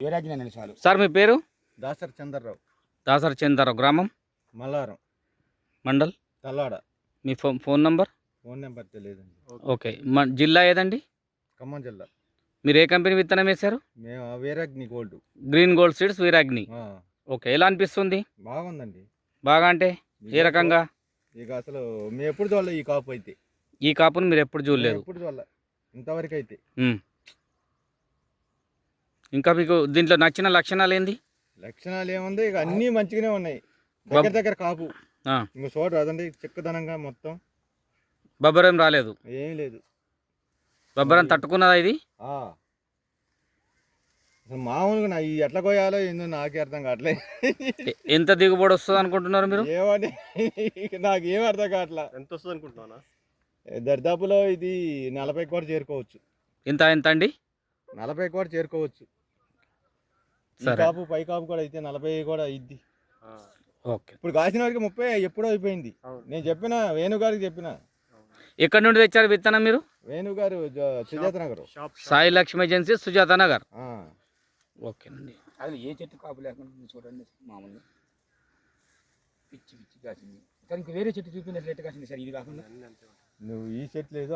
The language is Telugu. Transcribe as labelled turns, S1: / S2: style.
S1: వీరాజ్ఞాని చాలు.
S2: సార్ మీ పేరు?
S3: దాసరి చంద్రరావు.
S2: దాసరి చంద్రరావు. గ్రామం?
S3: మల్లారం.
S2: మండల్?
S3: తల్లాడ.
S2: మీ ఫోన్ నంబర్?
S3: ఫోన్ నెంబర్ తెలియదండి.
S2: ఓకే. జిల్లా ఏదండి?
S3: ఖమ్మం జిల్లా.
S2: మీరు ఏ కంపెనీ విత్తనం వేశారు?
S3: మేము Veeragni gold.
S2: Green gold seeds Veeragni. Okay. ఎలా అనిపిస్తుంది?
S3: బాగుందండి.
S2: బాగా అంటే ఏ రకంగా?
S3: ఇక అసలు మేము ఎప్పుడు చూడలే ఈ కాపు అయితే.
S2: ఈ కాపును మీరు ఎప్పుడు చూడలేదు?
S3: ఎప్పుడు చూడలే ఇంతవరకు అయితే.
S2: ఇంకా మీకు దీంట్లో నచ్చిన లక్షణాలు ఏంది?
S3: లక్షణాలు ఏముంది, ఇక అన్నీ మంచిగానే ఉన్నాయి. దగ్గర కాపు ఇంకో చోట అదండి చిక్కదనంగా మొత్తం.
S2: బొబ్బరం రాలేదు?
S3: ఏం లేదు.
S2: బొబ్బరం తట్టుకున్నదా ఇది?
S3: అసలు మామూలుగా నా ఎట్లా కోయాలో ఏందో నాకే అర్థం కావట్లేదు.
S2: ఎంత దిగుబడి వస్తుంది అనుకుంటున్నారు మీరు?
S3: ఏమని నాకు ఏం అర్థం కావట్లా.
S4: ఎంత వస్తుంది అనుకుంటున్నా?
S3: దరిదాపులో ఇది 40 కూడా చేరుకోవచ్చు.
S2: ఎంత అండి?
S3: 40 కూడా చేరుకోవచ్చు. కాపు పై కాపు కూడా అయితే 40 కూడా అయింది.
S2: ఓకే.
S3: ఇప్పుడు కాసిన వారికి 30 ఎప్పుడో అయిపోయింది. నేను చెప్పిన వేణుగారికి చెప్పిన.
S2: ఎక్కడి నుండి తెచ్చారు విత్తనం మీరు?
S3: వేణుగారు సుజాత నగర్.
S2: సాయి లక్ష్మి ఏజెన్సీ సుజాత నగర్. ఓకే అండి.
S1: అది ఏ చెట్టు కాపు లేకుండా చూడండి, మామూలుగా పిచ్చి పిచ్చి కాసింది. కానీ వేరే చెట్టు చూపినట్లు ఎట్టు కాసింది సార్ ఇది కాకుండా?
S3: నువ్వు ఈ చెట్లు ఏదో